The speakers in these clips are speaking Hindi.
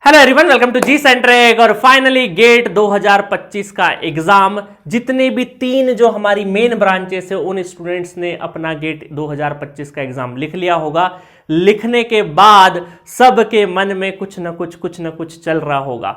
Hello everyone, welcome to G centric. और फाइनली गेट 2025 का एग्जाम, जितने भी 3 जो हमारी मेन ब्रांचेस है उन स्टूडेंट्स ने अपना गेट 2025 का एग्जाम लिख लिया होगा। लिखने के बाद सबके मन में कुछ न कुछ चल रहा होगा।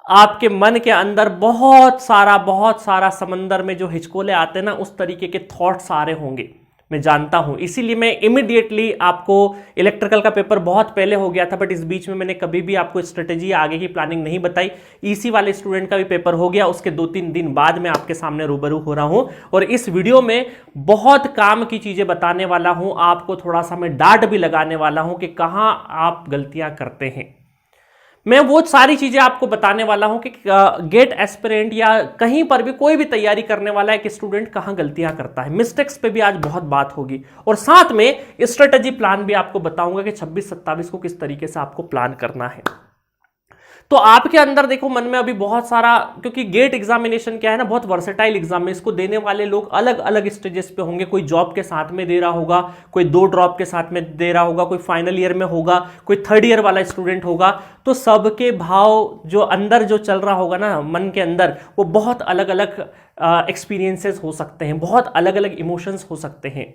आपके मन के अंदर बहुत सारा समंदर में जो हिचकोले आते हैं ना, उस तरीके के थॉट्स आ रहे होंगे, मैं जानता हूं। इसीलिए मैं इमीडिएटली आपको, इलेक्ट्रिकल का पेपर बहुत पहले हो गया था, बट इस बीच में मैंने कभी भी आपको स्ट्रेटेजी आगे की प्लानिंग नहीं बताई। ईसी वाले स्टूडेंट का भी पेपर हो गया, उसके 2-3 दिन बाद मैं आपके सामने रूबरू हो रहा हूं और इस वीडियो में बहुत काम की चीजें बताने वाला हूं। आपको थोड़ा सा मैं डांट भी लगाने वाला हूं कि कहां आप गलतियां करते हैं। मैं वो सारी चीजें आपको बताने वाला हूं कि गेट एस्पिरेंट या कहीं पर भी कोई भी तैयारी करने वाला एक स्टूडेंट कहां गलतियां करता है। मिस्टेक्स पे भी आज बहुत बात होगी और साथ में स्ट्रेटेजी प्लान भी आपको बताऊंगा कि 26-27 को किस तरीके से आपको प्लान करना है। तो आपके अंदर देखो, मन में अभी बहुत सारा, क्योंकि गेट एग्जामिनेशन क्या है ना, बहुत वर्सेटाइल एग्जाम है। इसको देने वाले लोग अलग अलग स्टेजेस पे होंगे। कोई जॉब के साथ में दे रहा होगा, कोई 2 ड्रॉप के साथ में दे रहा होगा, कोई फाइनल ईयर में होगा, कोई 3rd ईयर वाला स्टूडेंट होगा। तो सबके भाव जो अंदर जो चल रहा होगा ना मन के अंदर, वो बहुत अलग अलग एक्सपीरियंसेस हो सकते हैं, बहुत अलग अलग इमोशंस हो सकते हैं।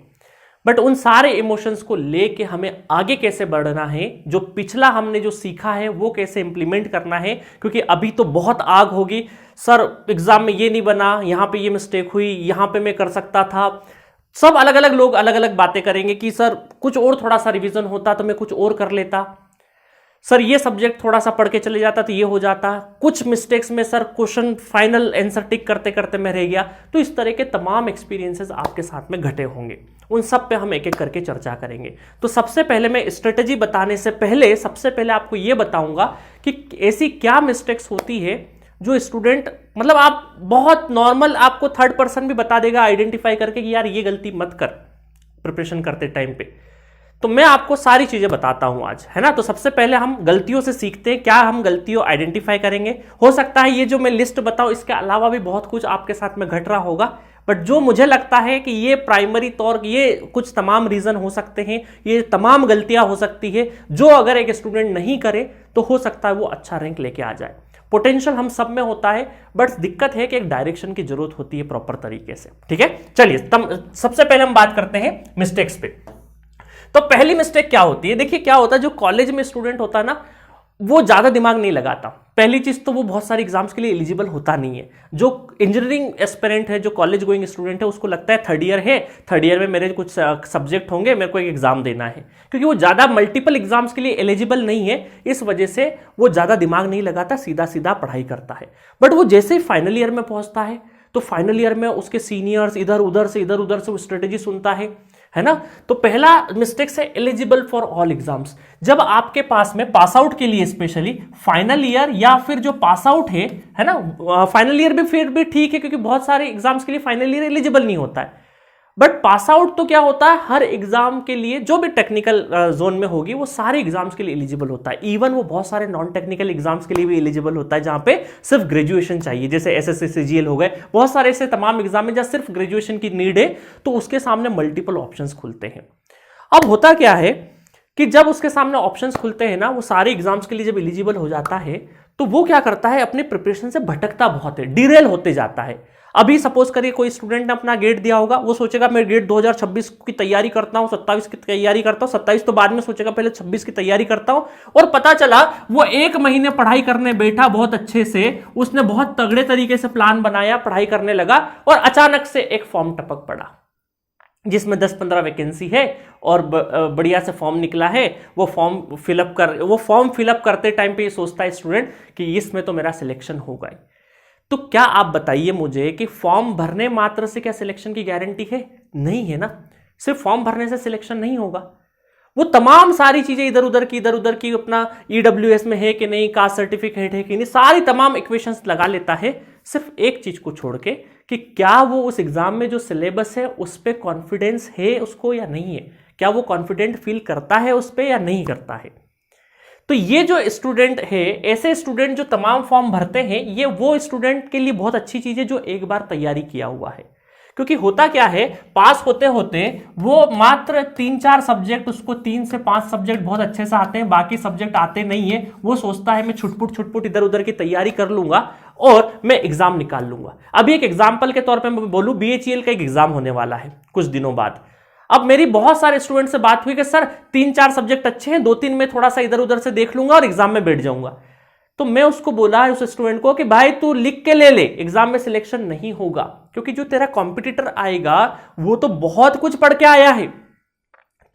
बट उन सारे इमोशंस को लेके हमें आगे कैसे बढ़ना है, जो पिछला हमने जो सीखा है वो कैसे इंप्लीमेंट करना है। क्योंकि अभी तो बहुत आग होगी, सर एग्जाम में ये नहीं बना, यहां पे ये मिस्टेक हुई, यहां पे मैं कर सकता था। सब अलग अलग लोग अलग अलग बातें करेंगे कि सर कुछ और थोड़ा सा रिवीजन होता तो मैं कुछ और कर लेता, सर ये सब्जेक्ट थोड़ा सा पढ़ के चले जाता तो ये हो जाता, कुछ मिस्टेक्स में sir question final answer tick करते करते मैं रह गया। तो इस तरह के तमाम एक्सपीरियंसेस आपके साथ में घटे होंगे। उन सब पे हम एक एक करके चर्चा करेंगे। तो सबसे पहले मैं स्ट्रेटेजी बताने से पहले सबसे पहले आपको ये बताऊंगा कि ऐसी क्या मिस्टेक्स होती है जो स्टूडेंट, मतलब आप बहुत नॉर्मल, आपको 3rd पर्सन भी बता देगा आइडेंटिफाई करके कि यार ये गलती मत कर प्रिपरेशन करते टाइम पे। तो मैं आपको सारी चीजें बताता हूं आज, है ना। तो सबसे पहले हम गलतियों से सीखते हैं, क्या हम गलतियों आइडेंटिफाई करेंगे। हो सकता है ये जो मैं लिस्ट बताऊं इसके अलावा भी बहुत कुछ आपके साथ में घट रहा होगा, बट जो मुझे लगता है कि ये प्राइमरी तौर, ये कुछ तमाम रीजन हो सकते हैं, ये तमाम गलतियां हो सकती है जो अगर एक स्टूडेंट नहीं करे तो हो सकता है वो अच्छा रैंक लेके आ जाए। पोटेंशियल हम सब में होता है, बट दिक्कत है कि एक डायरेक्शन की जरूरत होती है प्रॉपर तरीके से। ठीक है, चलिए सबसे पहले हम बात करते हैं मिस्टेक्स पे। तो पहली मिस्टेक क्या होती है, देखिए क्या होता है, जो कॉलेज में स्टूडेंट होता है ना, वो ज्यादा दिमाग नहीं लगाता। पहली चीज तो वो बहुत सारे एग्जाम्स के लिए एलिजिबल होता नहीं है। जो इंजीनियरिंग एस्पिरेंट है, जो कॉलेज गोइंग स्टूडेंट है, उसको लगता है 3rd ईयर है, 3rd ईयर में मेरे कुछ सब्जेक्ट होंगे, मेरे को एक एग्जाम देना है, क्योंकि वो ज्यादा मल्टीपल एग्जाम्स के लिए एलिजिबल नहीं है। इस वजह से वो ज्यादा दिमाग नहीं लगाता, सीधा सीधा पढ़ाई करता है। बट वो जैसे ही फाइनल ईयर में पहुंचता है तो फाइनल ईयर में उसके सीनियर्स इधर उधर से वो स्ट्रेटेजी सुनता है ना। तो पहला मिस्टेक है एलिजिबल फॉर ऑल एग्जाम्स। जब आपके पास में पास आउट के लिए स्पेशली फाइनल ईयर या फिर जो पास आउट है ना, फाइनल ईयर भी फिर भी ठीक है क्योंकि बहुत सारे एग्जाम्स के लिए फाइनल ईयर एलिजिबल नहीं होता है। बट पास आउट तो क्या होता है, हर एग्जाम के लिए जो भी टेक्निकल जोन में होगी वो सारे एग्जाम्स के लिए एलिजिबल होता है। इवन वो बहुत सारे नॉन टेक्निकल एग्जाम्स के लिए भी एलिजिबल होता है जहां पे सिर्फ ग्रेजुएशन चाहिए, जैसे एसएससी सीजीएल हो गए, बहुत सारे ऐसे तमाम एग्जाम में जहां सिर्फ ग्रेजुएशन की नीड है, तो उसके सामने मल्टीपल ऑप्शंस खुलते हैं। अब होता क्या है कि जब उसके सामने ऑप्शंस खुलते हैं ना, वो सारे एग्जाम्स के लिए जब एलिजिबल हो जाता है तो वो क्या करता है, अपने प्रिपरेशन से भटकता बहुत है, डिरेल होते जाता है। अभी सपोज करिए कोई स्टूडेंट ने अपना गेट दिया होगा, वो सोचेगा मैं गेट 2026 की तैयारी करता हूं, 27 की तैयारी करता हूं, 27 तो बाद में सोचेगा, पहले 26 की तैयारी करता हूं। और पता चला वो 1 महीने पढ़ाई करने बैठा बहुत अच्छे से, उसने बहुत तगड़े तरीके से प्लान बनाया, पढ़ाई करने लगा और अचानक से एक फॉर्म टपक पड़ा जिसमें 10-15 वैकेंसी है और बढ़िया से फॉर्म निकला है। वो फॉर्म फिलअप करते टाइम पे ये सोचता है स्टूडेंट कि इसमें तो मेरा सिलेक्शन होगा ही। तो क्या आप बताइए मुझे कि फॉर्म भरने मात्र से क्या सिलेक्शन की गारंटी है? नहीं है ना। सिर्फ फॉर्म भरने से सिलेक्शन नहीं होगा, वो तमाम सारी चीजें इधर उधर की अपना ईडब्ल्यूएस में है कि नहीं, कास्ट सर्टिफिकेट है कि नहीं, सारी तमाम इक्वेशंस लगा लेता है, सिर्फ एक चीज को छोड़ के कि क्या वो उस एग्जाम में जो सिलेबस है उस पर कॉन्फिडेंस है उसको या नहीं है, क्या वो कॉन्फिडेंट फील करता है उस पर या नहीं करता है। तो ये जो स्टूडेंट है, ऐसे स्टूडेंट जो तमाम फॉर्म भरते हैं, ये वो स्टूडेंट के लिए बहुत अच्छी चीज है जो एक बार तैयारी किया हुआ है। क्योंकि होता क्या है, पास होते होते वो मात्र 3-4 सब्जेक्ट, उसको 3 से 5 सब्जेक्ट बहुत अच्छे से आते हैं, बाकी सब्जेक्ट आते नहीं है। वो सोचता है मैं छुटपुट इधर उधर की तैयारी कर लूंगा और मैं एग्जाम निकाल लूंगा। अभी एक एग्जाम्पल के तौर पर मैं बोलूं, BHEL का एक एग्जाम होने वाला है कुछ दिनों बाद। अब मेरी बहुत सारे स्टूडेंट से बात हुई कि सर 3-4 सब्जेक्ट अच्छे हैं, 2-3 में थोड़ा सा इधर उधर से देख लूंगा और एग्जाम में बैठ जाऊंगा। तो मैं उसको बोला है, उस स्टूडेंट को, कि भाई तू लिख के ले, एग्जाम में सिलेक्शन नहीं होगा, क्योंकि जो तेरा कॉम्पिटिटर आएगा वो तो बहुत कुछ पढ़ के आया है।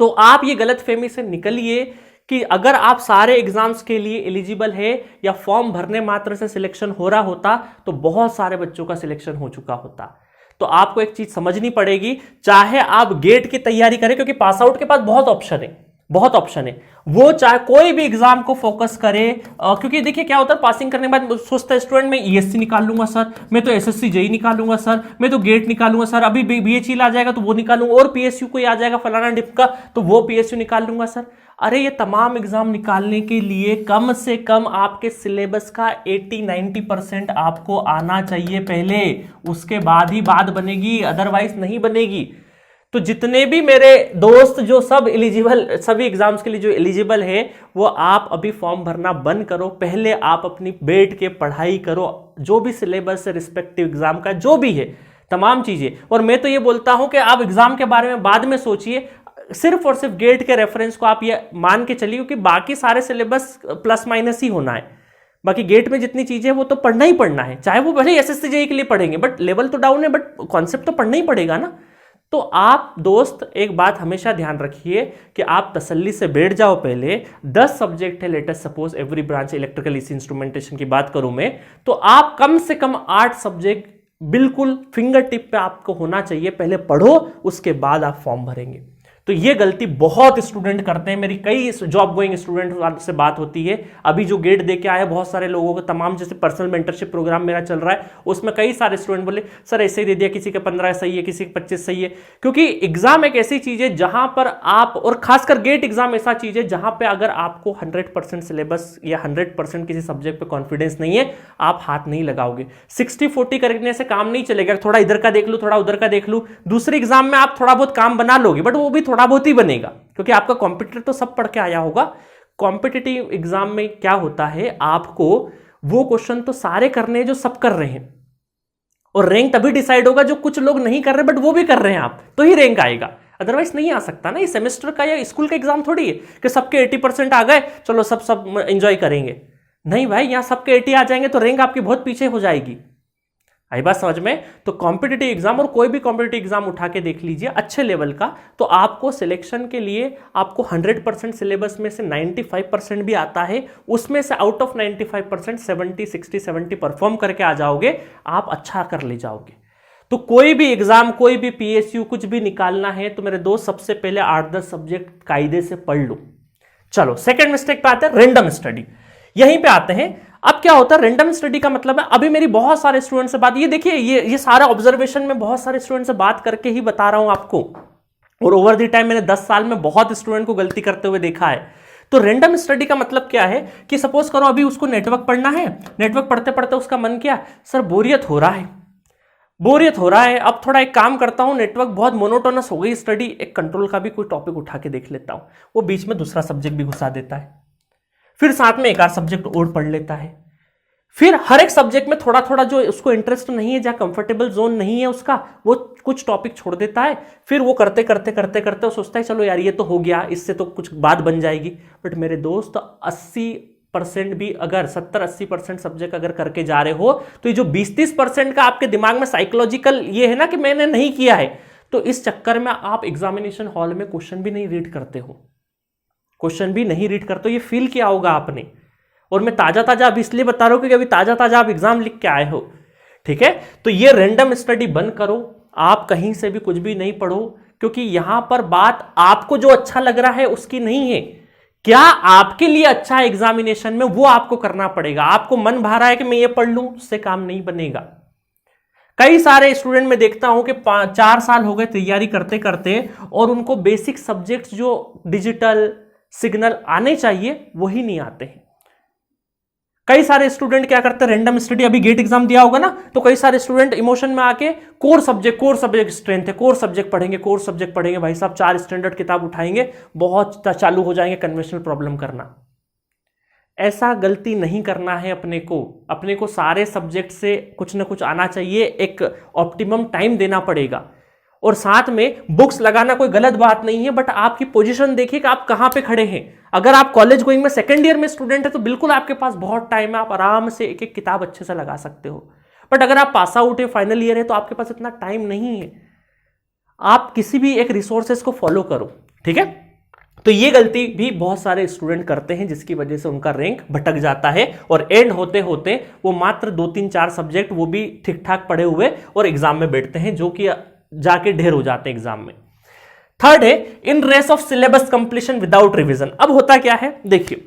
तो आप ये गलतफहमी से निकलिए कि अगर आप सारे एग्जाम्स के लिए एलिजिबल है या फॉर्म भरने मात्र से सिलेक्शन हो रहा होता तो बहुत सारे बच्चों का सिलेक्शन हो चुका होता। तो आपको एक चीज समझनी पड़ेगी, चाहे आप गेट की तैयारी करें, क्योंकि पास आउट के पास बहुत ऑप्शन है, वो चाहे कोई भी एग्जाम को फोकस करे। क्योंकि देखिए क्या होता है, पासिंग करने के बाद सोचता है स्टूडेंट, मैं ESC निकाल लूंगा सर, मैं तो SSC JEE निकालूंगा सर, मैं तो गेट निकालूंगा सर, अभी BHEL आ जाएगा तो वो निकालूंगा, और PSU कोई आ जाएगा फलाना डिप का तो वो PSU निकाल लूंगा सर। अरे ये तमाम एग्जाम निकालने के लिए कम से कम आपके सिलेबस का 80-90% आपको आना चाहिए पहले, उसके बाद ही बात बनेगी, अदरवाइज नहीं बनेगी। तो जितने भी मेरे दोस्त जो सब एलिजिबल, सभी एग्जाम्स के लिए जो एलिजिबल है, वो आप अभी फॉर्म भरना बंद करो, पहले आप अपनी बैठ के पढ़ाई करो, जो भी सिलेबस है रिस्पेक्टिव एग्जाम का जो भी है तमाम चीजें। और मैं तो ये बोलता हूं कि आप एग्जाम के बारे में बाद में सोचिए, सिर्फ और सिर्फ गेट के रेफरेंस को आप ये मान के चलिए कि बाकी सारे सिलेबस प्लस माइनस ही होना है। बाकी गेट में जितनी चीजें वो तो पढ़ना ही पढ़ना है, चाहे वो भले SSC JEE के लिए पढ़ेंगे, बट लेवल तो डाउन है, बट कॉन्सेप्ट तो पढ़ना ही पड़ेगा ना। तो आप दोस्त एक बात हमेशा ध्यान रखिए कि आप तसल्ली से बैठ जाओ, पहले 10 सब्जेक्ट है, latest suppose every branch electrical इसी इंस्ट्रूमेंटेशन की बात करूं मैं, तो आप कम से कम 8 सब्जेक्ट बिल्कुल फिंगर टिप पे आपको होना चाहिए, पहले पढ़ो उसके बाद आप फॉर्म भरेंगे। तो ये गलती बहुत स्टूडेंट करते हैं, मेरी कई जॉब गोइंग स्टूडेंट से बात होती है, अभी जो गेट दे के आए बहुत सारे लोगों को, तमाम जैसे पर्सनल मेंटरशिप प्रोग्राम मेरा चल रहा है, उसमें कई सारे स्टूडेंट बोले सर ऐसे ही दे दिया, किसी का 15 सही है, किसी का 25 सही है। क्योंकि एग्जाम एक ऐसी चीज है जहां पर आप, और खासकर गेट एग्जाम ऐसा चीज है जहां पर अगर आपको 100% सिलेबस या 100% किसी सब्जेक्ट पर कॉन्फिडेंस नहीं है, आप हाथ नहीं लगाओगे। 60-40 करने से काम नहीं चलेगा, थोड़ा इधर का देख लूं, थोड़ा उधर का देख लूं, दूसरे एग्जाम में आप थोड़ा बहुत काम बना लोगे, बट वो भी थोड़ा बहुत ही बनेगा, क्योंकि आपका कॉम्पिटिटर तो सब पढ़ के आया होगा। कॉम्पिटिटिव एग्जाम में क्या होता है, आपको वो क्वेश्चन तो सारे करने हैं जो सब कर रहे हैं, और रैंक तभी डिसाइड होगा जो कुछ लोग नहीं कर रहे बट वो भी कर रहे हैं आप, तो ही रैंक आएगा, अदरवाइज नहीं आ सकता ना। ये सेमेस्टर का या स्कूल का एग्जाम थोड़ी है कि सबके 80% आ गए चलो सब एंजॉय करेंगे। नहीं भाई, यहां सबके 80 आ जाएंगे तो रैंक आपकी बहुत पीछे हो जाएगी। आई बात समझ में? तो कॉम्पिटिटिव एग्जाम, और कोई भी कॉम्पिटिटिव एग्जाम उठा के देख लीजिए अच्छे लेवल का, तो आपको सिलेक्शन के लिए आपको 100% सिलेबस में से 95% भी आता है, उसमें से आउट ऑफ 95% 70-60-70 परफॉर्म करके आ जाओगे, आप अच्छा कर ले जाओगे। तो कोई भी एग्जाम, कोई भी PSU कुछ भी निकालना है तो मेरे दोस्त सबसे पहले 8-10 सब्जेक्ट कायदे से पढ़ लो। चलो सेकेंड मिस्टेक पे आते हैं, रैंडम स्टडी। यहीं पे आते हैं। अब क्या होता है रैंडम स्टडी का मतलब है, अभी मेरी बहुत सारे स्टूडेंट से बात, ये देखिए ये सारा ऑब्जर्वेशन में बहुत सारे स्टूडेंट से बात करके ही बता रहा हूं आपको, और ओवर द टाइम मैंने 10 साल में बहुत स्टूडेंट को गलती करते हुए देखा है। तो रैंडम स्टडी का मतलब क्या है कि सपोज करो अभी उसको नेटवर्क पढ़ना है, नेटवर्क पढ़ते पढ़ते उसका मन किया सर बोरियत हो रहा है, अब थोड़ा एक काम करता हूं, नेटवर्क बहुत मोनोटोनस हो गई स्टडी, एक कंट्रोल का भी कोई टॉपिक उठा के देख लेता हूं। वो बीच में दूसरा सब्जेक्ट भी घुसा देता है, फिर साथ में एक आध सब्जेक्ट और पढ़ लेता है, फिर हर एक सब्जेक्ट में थोड़ा थोड़ा जो उसको इंटरेस्ट नहीं है, जहां कंफर्टेबल जोन नहीं है उसका, वो कुछ टॉपिक छोड़ देता है। फिर वो करते करते करते करते वो सोचता है चलो यार ये तो हो गया, इससे तो कुछ बात बन जाएगी। बट मेरे दोस्त 80% भी अगर 70-80% सब्जेक्ट अगर करके जा रहे हो, तो ये जो 20-30% का आपके दिमाग में साइकोलॉजिकल ये है ना कि मैंने नहीं किया है, तो इस चक्कर में आप एग्जामिनेशन हॉल में क्वेश्चन भी नहीं रीड करते हो, ये फील किया होगा आपने। और मैं ताजा ताजा अभी इसलिए बता रहा हूं क्योंकि अभी ताजा ताजा आप एग्जाम लिख के आए हो, ठीक है। तो ये रैंडम स्टडी बंद करो, आप कहीं से भी कुछ भी नहीं पढ़ो, क्योंकि यहां पर बात आपको जो अच्छा लग रहा है उसकी नहीं है, क्या आपके लिए अच्छा है एग्जामिनेशन में वो आपको करना पड़ेगा। आपको मन भा रहा है कि मैं ये पढ़ लूं, उससे काम नहीं बनेगा। कई सारे स्टूडेंट में देखता हूं कि 4 साल हो गए तैयारी करते करते, और उनको बेसिक सब्जेक्ट्स जो डिजिटल सिग्नल आने चाहिए वही नहीं आते हैं। कई सारे स्टूडेंट क्या करते हैं, रैंडम स्टडी, अभी गेट एग्जाम दिया होगा ना, तो कई सारे स्टूडेंट इमोशन में आके कोर सब्जेक्ट स्ट्रेंथ है, कोर सब्जेक्ट पढ़ेंगे भाई साहब, 4 स्टैंडर्ड किताब उठाएंगे, बहुत चालू हो जाएंगे कन्वेंशनल प्रॉब्लम करना। ऐसा गलती नहीं करना है अपने को सारे सब्जेक्ट से कुछ ना कुछ आना चाहिए, एक ऑप्टिमम टाइम देना पड़ेगा। और साथ में बुक्स लगाना कोई गलत बात नहीं है, बट आपकी पोजीशन देखिए कि आप कहां पे खड़े हैं। अगर आप कॉलेज गोइंग में सेकंड ईयर में स्टूडेंट है तो बिल्कुल आपके पास बहुत टाइम है, आप आराम से एक एक किताब अच्छे से लगा सकते हो। बट अगर आप पास आउट है, फाइनल ईयर है, तो आपके पास इतना टाइम नहीं है। आप किसी भी एक रिसोर्सेज को फॉलो करो, ठीक है। तो ये गलती भी बहुत सारे स्टूडेंट करते हैं, जिसकी वजह से उनका रैंक भटक जाता है और एंड होते होते वो मात्र 2-3-4 सब्जेक्ट वो भी ठीक ठाक पढ़े हुए और एग्जाम में बैठते हैं, जो कि जाके ढेर हो जाते हैं एग्जाम में। थर्ड है in race of syllabus completion without revision. अब होता क्या है, देखिए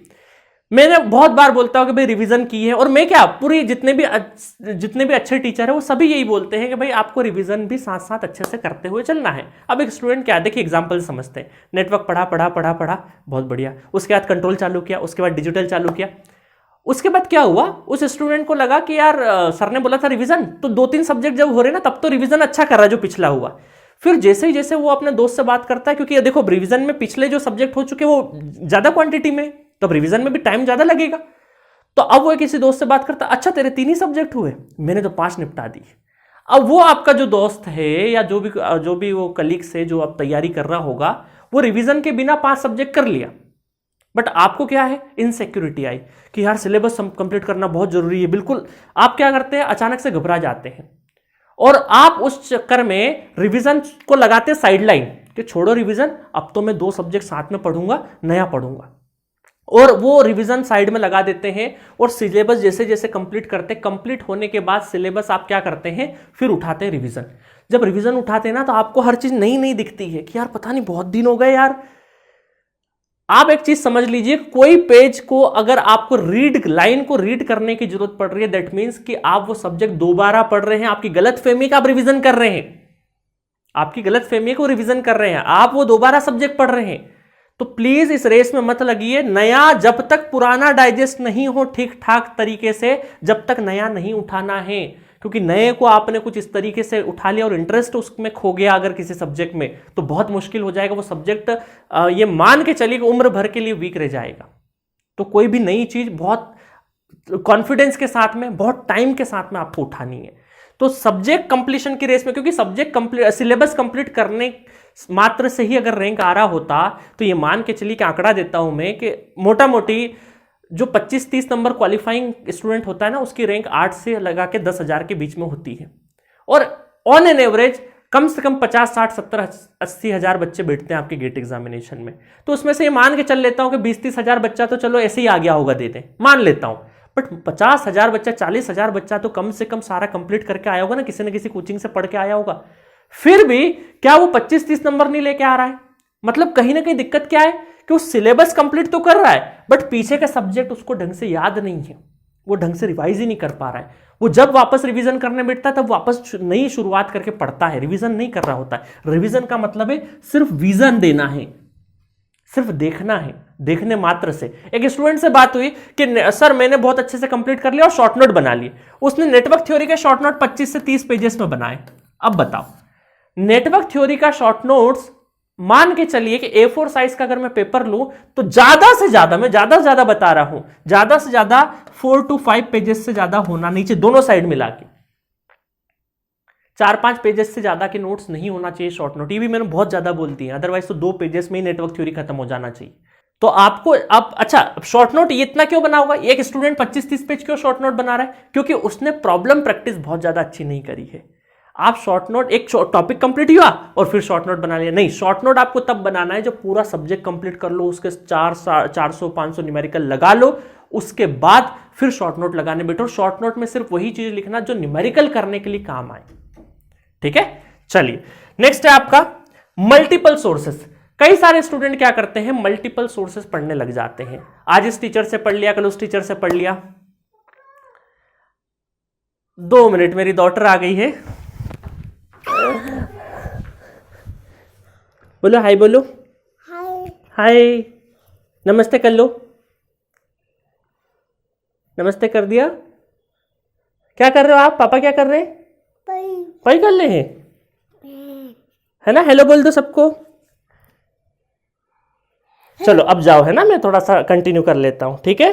मैंने बहुत बार बोलता हूं कि भाई रिवीजन की है, और मैं क्या पूरी जितने भी अच्छे टीचर है वो सभी यही बोलते हैं कि भाई आपको रिवीजन भी साथ साथ अच्छे से करते हुए चलना है। अब एक स्टूडेंट क्या, देखिए एग्जांपल समझते हैं, नेटवर्क पढ़ा बहुत बढ़िया, उसके बाद कंट्रोल चालू किया, उसके बाद डिजिटल चालू किया, उसके बाद क्या हुआ, उस स्टूडेंट को लगा कि यार सर ने बोला था रिवीजन, तो 2-3 सब्जेक्ट जब हो रहे ना तब तो रिवीजन अच्छा कर रहा है जो पिछला हुआ। फिर जैसे ही जैसे वो अपने दोस्त से बात करता है, क्योंकि देखो रिवीजन में पिछले जो सब्जेक्ट हो चुके वो ज्यादा क्वांटिटी में, तो अब रिवीजन में भी टाइम ज्यादा लगेगा। तो अब वो किसी दोस्त से बात करता, अच्छा तेरे 3 ही सब्जेक्ट हुए, मैंने तो 5 निपटा दी। अब वो आपका जो दोस्त है या जो भी वो कलीग्स है जो अब तैयारी कर रहा होगा, वो रिवीजन के बिना 5 सब्जेक्ट कर लिया, बट आपको क्या है, इनसिक्योरिटी आई कि यार सिलेबस कंप्लीट करना बहुत जरूरी है। बिल्कुल आप क्या करते हैं, अचानक से घबरा जाते हैं और आप उस चक्कर में रिवीजन को लगाते साइडलाइन कि छोड़ो रिवीजन, अब तो मैं 2 सब्जेक्ट साथ में पढ़ूंगा, नया पढ़ूंगा, और वो रिवीजन साइड में लगा देते हैं। और सिलेबस जैसे जैसे कंप्लीट करते, कंप्लीट होने के बाद सिलेबस आप क्या करते हैं, फिर उठाते हैं रिवीजन। जब रिवीजन उठाते हैं ना तो आपको हर चीज नई नई दिखती है कि यार पता नहीं बहुत दिन हो गए यार। आप एक चीज समझ लीजिए, कोई पेज को अगर आपको लाइन को रीड करने की जरूरत पड़ रही है, दैट मीन्स कि आप वो सब्जेक्ट दोबारा पढ़ रहे हैं, आपकी गलतफहमी का आप रिवीजन कर रहे हैं, आपकी गलतफहमी को रिवीजन कर रहे हैं, आप वो दोबारा सब्जेक्ट पढ़ रहे हैं। तो प्लीज इस रेस में मत लगिए। नया जब तक पुराना डाइजेस्ट नहीं हो ठीक ठाक तरीके से, जब तक नया नहीं उठाना है, क्योंकि नए को आपने कुछ इस तरीके से उठा लिया और इंटरेस्ट उसमें खो गया अगर किसी सब्जेक्ट में, तो बहुत मुश्किल हो जाएगा। वो सब्जेक्ट ये मान के चलिए उम्र भर के लिए वीक रह जाएगा। तो कोई भी नई चीज बहुत कॉन्फिडेंस के साथ में, बहुत टाइम के साथ में आपको उठानी है। तो सब्जेक्ट कंप्लीशन की रेस में, क्योंकि सब्जेक्ट सिलेबस कंप्लीट करने मात्र से ही अगर रैंक आ रहा होता, तो ये मान के चलिए कि आंकड़ा देता हूं मैं कि मोटा मोटी जो 25-30 नंबर क्वालिफाइंग स्टूडेंट होता है ना, उसकी रैंक 8 से लगा के 10,000 के बीच में होती है। और ऑन एन एवरेज कम से कम 50, 60, 70, 80 हजार बच्चे बैठते हैं आपके गेट एग्जामिनेशन में। तो उसमें से ये मान के चल लेता हूं कि 20-30 हजार बच्चा तो चलो ऐसे ही आ गया होगा, देते मान लेता हूं, बट 50,000 बच्चा, 40,000 बच्चा तो कम से कम सारा कंप्लीट करके आया होगा ना, किसी न किसी कोचिंग से पढ़ के आया होगा। फिर भी क्या वो 25-30 नंबर नहीं लेके आ रहा है? मतलब कहीं ना कहीं दिक्कत क्या है कि वो सिलेबस कंप्लीट तो कर रहा है, बट पीछे का सब्जेक्ट उसको ढंग से याद नहीं है, वो ढंग से रिवाइज ही नहीं कर पा रहा है। वो जब वापस रिवीजन करने बैठता है तब वापस नई शुरुआत करके पढ़ता है, रिवीजन नहीं कर रहा होता है। रिवीजन का मतलब है सिर्फ विजन देना है, सिर्फ देखना है, देखने मात्र से। एक स्टूडेंट से बात हुई कि सर मैंने बहुत अच्छे से कंप्लीट कर लिया और शॉर्ट नोट बना लिए। उसने नेटवर्क थ्योरी के शॉर्ट नोट 25 से 30 पेजेस में बनाए। अब बताओ, नेटवर्क थ्योरी का शॉर्ट नोट्स मान के चलिए कि A4 साइज का अगर मैं पेपर लूं तो ज्यादा से ज्यादा, मैं ज्यादा से ज्यादा बता रहा हूं, ज्यादा से ज्यादा 4 to 5 पेजेस से ज्यादा होना नीचे, दोनों साइड मिला के 4-5 पेजेस से ज्यादा के नोट्स नहीं होना चाहिए शॉर्ट नोट। ये भी मैंने बहुत ज्यादा बोल दी है, अदरवाइज तो 2 पेजेस में ही नेटवर्क थ्योरी खत्म हो जाना चाहिए। तो आपको अब अच्छा शॉर्ट नोट ये इतना क्यों बना हुआ? एक स्टूडेंट 25-30 पेज क्यों शॉर्ट नोट बना रहा है? क्योंकि उसने प्रॉब्लम प्रैक्टिस बहुत ज्यादा अच्छी नहीं करी है। आप शॉर्ट नोट, एक टॉपिक कंप्लीट हुआ और फिर शॉर्ट नोट बना लिया, नहीं। शॉर्ट नोट आपको तब बनाना है जब पूरा सब्जेक्ट कंप्लीट कर लो, उसके 400-500 न्यूमेरिकल लगा लो, उसके बाद फिर शॉर्ट नोट लगाने बैठो। शॉर्ट नोट में सिर्फ वही चीज लिखना जो न्यूमेरिकल करने के लिए काम आए, ठीक है। चलिए नेक्स्ट है आपका मल्टीपल सोर्सेस। कई सारे स्टूडेंट क्या करते हैं, मल्टीपल सोर्सेस पढ़ने लग जाते हैं। आज इस टीचर से पढ़ लिया, कल उस टीचर से पढ़ लिया। 2 मिनट, मेरी डॉटर आ गई है। बोलो हाय, बोलो हाय, हाय, नमस्ते कर लो। नमस्ते कर दिया? क्या कर रहे हो आप? पापा क्या कर रहे हैं? पढ़ाई कर रहे हैं, है ना? हेलो बोल दो सबको। चलो अब जाओ, है ना? मैं थोड़ा सा कंटिन्यू कर लेता हूं, ठीक है?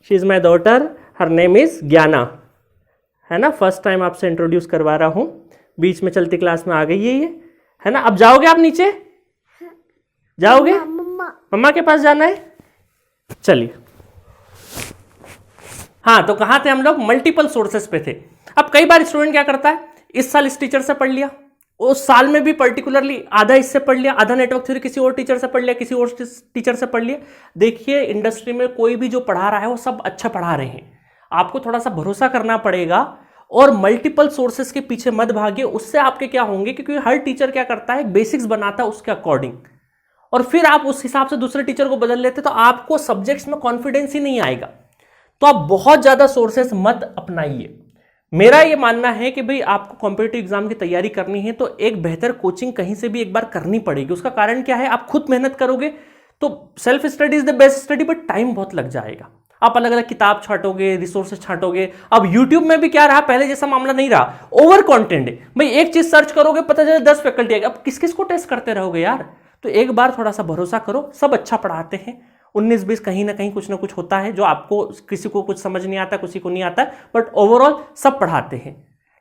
She is my daughter, her name is ज्ञाना, है ना? फर्स्ट टाइम आपसे इंट्रोड्यूस करवा रहा हूं, बीच में चलती क्लास में आ गई है ये, है ना? अब जाओगे आप नीचे? जाओगे? मम्मा के पास जाना है? चलिए। हाँ, तो कहां थे हम लोग? मल्टीपल सोर्सेस पे थे। अब कई बार स्टूडेंट क्या करता है, इस साल इस टीचर से पढ़ लिया, उस साल में भी पर्टिकुलरली आधा इससे पढ़ लिया, आधा नेटवर्क थ्योरी किसी और टीचर से पढ़ लिया, किसी और टीचर से पढ़ लिया। देखिए, इंडस्ट्री में कोई भी जो पढ़ा रहा है वो सब अच्छा पढ़ा रहे हैं, आपको थोड़ा सा भरोसा करना पड़ेगा और मल्टीपल सोर्सेस के पीछे मत भागिए। उससे आपके क्या होंगे, क्योंकि हर टीचर क्या करता है, बेसिक्स बनाता है उसके अकॉर्डिंग, और फिर आप उस हिसाब से दूसरे टीचर को बदल लेते, तो आपको सब्जेक्ट्स में कॉन्फिडेंस ही नहीं आएगा। तो आप बहुत ज्यादा सोर्सेस मत अपनाइए। मेरा ये मानना है कि भाई आपको कॉम्पिटिटिव एग्जाम की तैयारी करनी है तो एक बेहतर कोचिंग कहीं से भी एक बार करनी पड़ेगी। उसका कारण क्या है, आप खुद मेहनत करोगे तो self study is the best study, but time बहुत लग जाएगा। आप अलग अलग किताब छांटोगे, रिसोर्सेज छांटोगे। अब यूट्यूब में भी क्या रहा, पहले जैसा मामला नहीं रहा, ओवर कंटेंट है भाई। एक चीज सर्च करोगे, पता चले 10 फैकल्टी आएगी, अब किस किस को टेस्ट करते रहोगे यार? तो एक बार थोड़ा सा भरोसा करो, सब अच्छा पढ़ाते हैं। 19-20 कहीं ना कहीं कुछ ना कुछ होता है जो आपको, किसी को कुछ समझ नहीं आता, किसी को नहीं आता, बट ओवरऑल सब पढ़ाते हैं,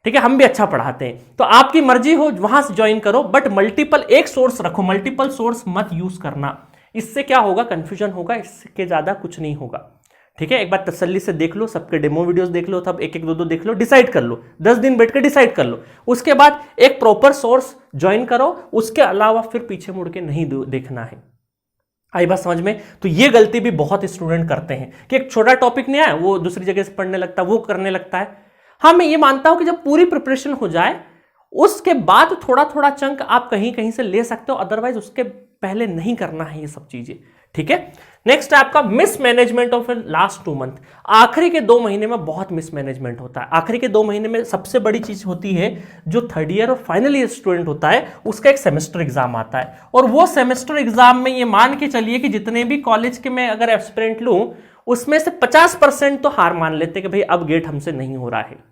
ठीक है? हम भी अच्छा पढ़ाते हैं। तो आपकी मर्जी हो, वहां से ज्वाइन करो, बट मल्टीपल एक सोर्स रखो, मल्टीपल सोर्स मत यूज करना। इससे क्या होगा, कंफ्यूजन होगा, इसके ज्यादा कुछ नहीं होगा, ठीक है? एक बार तसल्ली से देख लो, सबके डेमो वीडियोस देख लो, तब एक एक दो देख लो, डिसाइड कर लो, 10 दिन बैठ के डिसाइड कर लो। उसके बाद एक प्रॉपर सोर्स ज्वाइन करो, उसके अलावा फिर पीछे मुड़ के नहीं देखना है। आई बात समझ में? तो ये गलती भी बहुत स्टूडेंट करते हैं कि एक छोटा टॉपिक नहीं आया, वो दूसरी जगह से पढ़ने लगता है, वो करने लगता है। हाँ, मैं ये मानता हूं कि जब पूरी प्रिपरेशन हो जाए उसके बाद थोड़ा थोड़ा चंक आप कहीं कहीं से ले सकते हो, अदरवाइज उसके पहले नहीं करना है ये सब चीजें, ठीक है? नेक्स्ट है आपका मिसमैनेजमेंट ऑफ लास्ट 2 मंथ। आखिरी के 2 महीने में बहुत मिसमैनेजमेंट होता है। आखिरी के 2 महीने में सबसे बड़ी चीज होती है, जो 3rd ईयर और फाइनल ईयर स्टूडेंट होता है उसका एक सेमेस्टर एग्जाम आता है, और वो सेमेस्टर एग्जाम में ये मान के चलिए कि जितने भी कॉलेज के मैं अगर एस्पिरेंट लूं, उसमें से 50% तो हार मान लेते कि भाई अब गेट हमसे नहीं हो रहा है।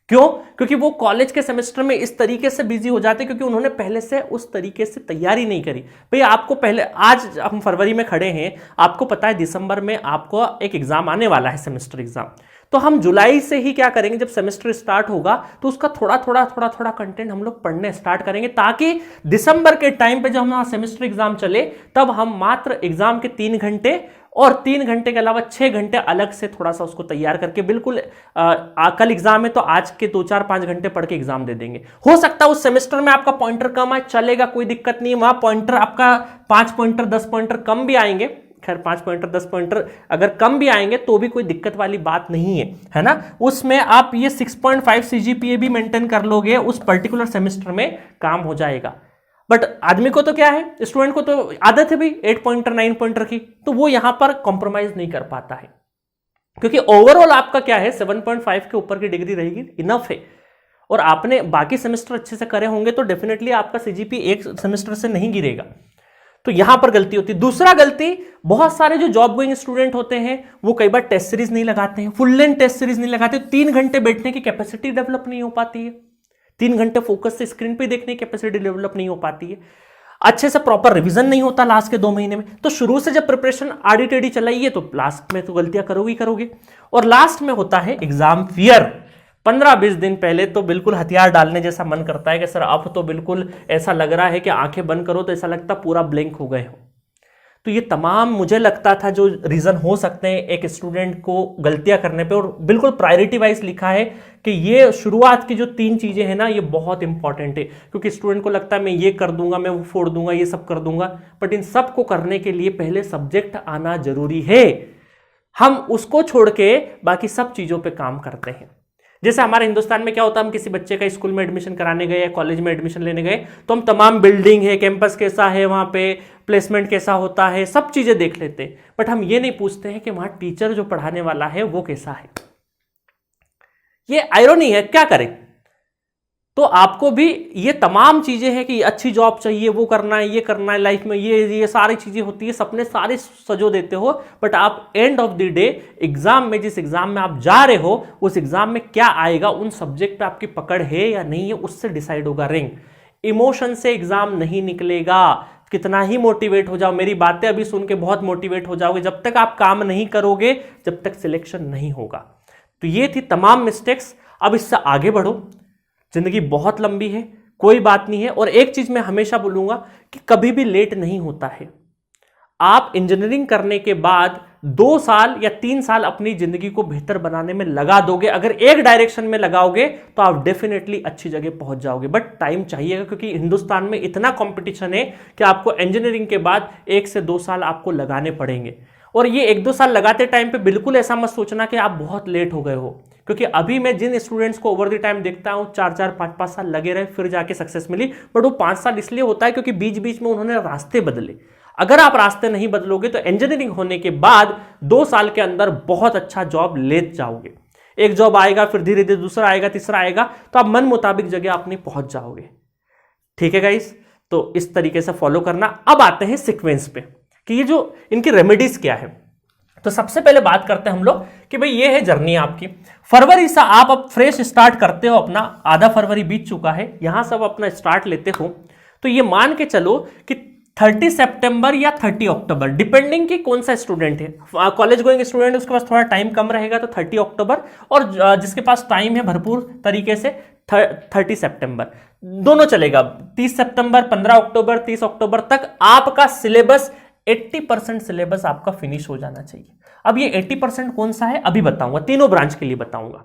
क्यों? क्योंकि वो कॉलेज के सेमेस्टर में इस तरीके से बिजी हो जाते, क्योंकि उन्होंने पहले से उस तरीके से तैयारी नहीं करी। भाई आपको पहले, आज हम फरवरी में खड़े हैं, आपको पता है दिसंबर में आपको एक एग्जाम आने वाला है, सेमेस्टर एग्जाम। तो हम जुलाई से ही क्या करेंगे, जब सेमेस्टर स्टार्ट होगा तो उसका थोड़ा थोड़ा कंटेंट हम लोग पढ़ने स्टार्ट करेंगे, ताकि दिसंबर के टाइम पे जब हमारा सेमेस्टर एग्जाम चले तब हम मात्र एग्जाम के 3 घंटे और 3 घंटे के अलावा 6 घंटे अलग से थोड़ा सा उसको तैयार करके, बिल्कुल कल एग्जाम है तो आज के 2-4-5 घंटे पढ़ के एग्जाम दे देंगे। हो सकता है उस सेमेस्टर में आपका पॉइंटर कम आए, चलेगा, कोई दिक्कत नहीं। वहां पॉइंटर आपका 5 पॉइंटर 10 पॉइंटर कम भी आएंगे, खैर 5 पॉइंटर 10 पॉइंटर अगर कम भी आएंगे तो भी कोई दिक्कत वाली बात नहीं है, है ना? उसमें आप ये 6.5 CGPA भी मेंटेन कर लोगे, उस पर्टिकुलर सेमेस्टर में काम हो जाएगा। बट आदमी को तो क्या है, स्टूडेंट को तो आदत है भाई 8 पॉइंटर 9 पॉइंटर की, तो वो यहां पर कॉम्प्रोमाइज नहीं कर पाता है, क्योंकि ओवरऑल आपका क्या है, 7.5 के ऊपर की डिग्री रहेगी, इनफ है। और आपने बाकी सेमेस्टर अच्छे से करे होंगे तो डेफिनेटली आपका CGPA एक सेमेस्टर से नहीं गिरेगा। तो यहां पर गलती होती है। दूसरा गलती, बहुत सारे जो जॉब गोइंग स्टूडेंट होते हैं वो कई बार टेस्ट सीरीज नहीं लगाते हैं, फुल लेंथ टेस्ट सीरीज नहीं लगाते, 3 घंटे बैठने की कैपेसिटी डेवलप नहीं हो पाती है, 3 घंटे फोकस से स्क्रीन पे देखने की कैपेसिटी डेवलप नहीं हो पाती है, अच्छे से प्रॉपर रिवीजन नहीं होता लास्ट के 2 महीने में। तो शुरू से जब प्रिपरेशन आड़ी टेढ़ी चलाइए तो लास्ट में तो गलतियां करोगे। और लास्ट में होता है एग्जाम फियर। 15-20 दिन पहले तो बिल्कुल हथियार डालने जैसा मन करता है कि सर अब तो बिल्कुल ऐसा लग रहा है कि आंखें बंद करो तो ऐसा लगता पूरा ब्लैंक हो गए हो। तो ये तमाम मुझे लगता था जो रीजन हो सकते हैं एक स्टूडेंट को गलतियां करने पे, और बिल्कुल प्रायोरिटी वाइज लिखा है कि ये शुरुआत की जो 3 चीजें हैं ना, ये बहुत इंपॉर्टेंट है। क्योंकि स्टूडेंट को लगता है मैं ये कर दूंगा, मैं वो फोड़ दूंगा, ये सब कर दूंगा, बट इन सब को करने के लिए पहले सब्जेक्ट आना जरूरी है। हम उसको छोड़ के बाकी सब चीजों पर काम करते हैं। जैसे हमारे हिंदुस्तान में क्या होता है, हम किसी बच्चे का स्कूल में एडमिशन कराने गए या कॉलेज में एडमिशन लेने गए तो हम तमाम बिल्डिंग है, कैंपस कैसा है, वहां पे प्लेसमेंट कैसा होता है, सब चीजें देख लेते हैं, बट हम ये नहीं पूछते हैं कि वहां टीचर जो पढ़ाने वाला है वो कैसा है। ये आयरनी है, क्या करें? तो आपको भी ये तमाम चीजें हैं कि अच्छी जॉब चाहिए, वो करना है, ये करना है लाइफ में, ये सारी चीजें होती है, सपने सारे सजो देते हो, बट आप end of the day exam में, जिस एग्जाम में आप जा रहे हो, उस एग्जाम में क्या आएगा, उन सब्जेक्ट पे आपकी पकड़ है या नहीं है, उससे डिसाइड होगा रैंक। इमोशन से एग्जाम नहीं निकलेगा, कितना ही मोटिवेट हो जाओ, मेरी बातें अभी सुन के बहुत मोटिवेट हो जाओगे, जब तक आप काम नहीं करोगे, जब तक सिलेक्शन नहीं होगा। तो ये थी तमाम मिस्टेक्स। अब इससे आगे बढ़ो, जिंदगी बहुत लंबी है, कोई बात नहीं है। और एक चीज मैं हमेशा बोलूंगा कि कभी भी लेट नहीं होता है। आप इंजीनियरिंग करने के बाद 2 साल या 3 साल अपनी जिंदगी को बेहतर बनाने में लगा दोगे, अगर एक डायरेक्शन में लगाओगे तो आप डेफिनेटली अच्छी जगह पहुंच जाओगे, बट टाइम चाहिएगा, क्योंकि हिंदुस्तान में इतना कंपटीशन है कि आपको इंजीनियरिंग के बाद 1 से 2 साल आपको लगाने पड़ेंगे। और ये 1-2 साल लगाते टाइम पे बिल्कुल ऐसा मत सोचना कि आप बहुत लेट हो गए हो, क्योंकि अभी मैं जिन स्टूडेंट्स को ओवर द टाइम देखता हूं 4-4, 5-5 साल लगे रहे फिर जाके सक्सेस मिली, बट वो 5 साल इसलिए होता है क्योंकि बीच बीच में उन्होंने रास्ते बदले। अगर आप रास्ते नहीं बदलोगे तो इंजीनियरिंग होने के बाद 2 साल के अंदर बहुत अच्छा जॉब ले जाओगे। एक जॉब आएगा, फिर धीरे धीरे दूसरा आएगा, तीसरा आएगा, तो आप मन मुताबिक जगह अपनी पहुंच जाओगे। ठीक है गाइस, तो इस तरीके से फॉलो करना। अब आते हैं सीक्वेंस पे कि ये जो इनकी रेमेडीज क्या है। तो सबसे पहले बात करते हैं हम लोग कि भाई ये है जर्नी आपकी। फरवरी से आप अब फ्रेश स्टार्ट करते हो अपना, आधा फरवरी बीत चुका है, यहां से अब अपना स्टार्ट लेते हो, तो ये मान के चलो कि 30 सितंबर या 30 अक्टूबर, डिपेंडिंग कि कौन सा स्टूडेंट है। कॉलेज गोइंग स्टूडेंट उसके पास थोड़ा टाइम कम रहेगा तो 30 अक्टूबर, और जिसके पास टाइम है भरपूर तरीके से 30 सितंबर, दोनों चलेगा। 30 सितंबर, 15 अक्टूबर, 30 अक्टूबर तक आपका सिलेबस 80% सिलेबस आपका फिनिश हो जाना चाहिए। अब ये 80% कौन सा है अभी बताऊंगा, तीनों ब्रांच के लिए बताऊंगा।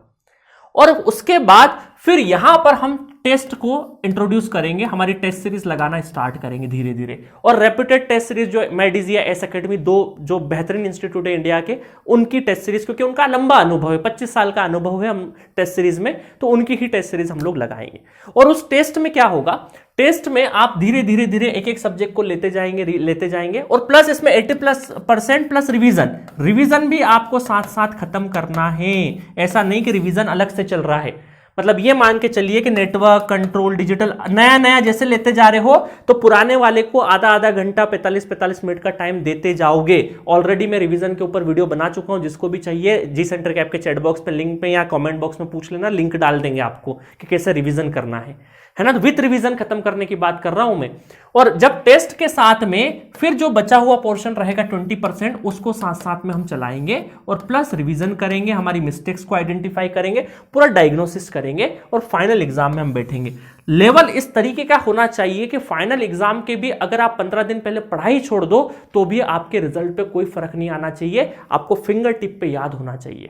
और उसके बाद फिर यहां पर हम टेस्ट को इंट्रोड्यूस करेंगे, हमारी टेस्ट सीरीज लगाना स्टार्ट करेंगे धीरे धीरे। और रेप्यूटेड टेस्ट सीरीज जो मैडिज या एस एकेडमी, 2 जो बेहतरीन इंस्टीट्यूट है इंडिया के, उनकी टेस्ट सीरीज, क्योंकि उनका लंबा अनुभव है, 25 साल का अनुभव है हम टेस्ट सीरीज में, तो उनकी ही टेस्ट सीरीज हम लोग लगाएंगे। और उस टेस्ट में क्या होगा, टेस्ट में आप धीरे धीरे धीरे एक एक सब्जेक्ट को लेते जाएंगे, और प्लस इसमें 80% प्लस रिवीजन भी आपको साथ साथ खत्म करना है। ऐसा नहीं कि रिवीजन अलग से चल रहा है, मतलब ये मान के चलिए कि नेटवर्क, कंट्रोल, डिजिटल नया नया जैसे लेते जा रहे हो तो पुराने वाले को आधा घंटा 45 मिनट का टाइम देते जाओगे। ऑलरेडी मैं रिवीजन के ऊपर वीडियो बना चुका हूं, जिसको भी चाहिए जी सेंटर के आपके चैट बॉक्स पे लिंक पे या कमेंट बॉक्स में पूछ लेना, लिंक डाल देंगे आपको कि कैसे रिवीजन करना है ना। तो विथ रिवीजन खत्म करने की बात कर रहा हूं मैं। और जब टेस्ट के साथ में फिर जो बचा हुआ पोर्शन रहेगा 20%, उसको साथ साथ में हम चलाएंगे और प्लस रिवीजन करेंगे, हमारी मिस्टेक्स को आइडेंटिफाई करेंगे, पूरा डायग्नोसिस करेंगे और फाइनल एग्जाम में हम बैठेंगे। लेवल इस तरीके का होना चाहिए कि फाइनल एग्जाम के भी अगर आप 15 दिन पहले पढ़ाई छोड़ दो तो भी आपके रिजल्ट पे कोई फर्क नहीं आना चाहिए, आपको फिंगर टिप पे याद होना चाहिए।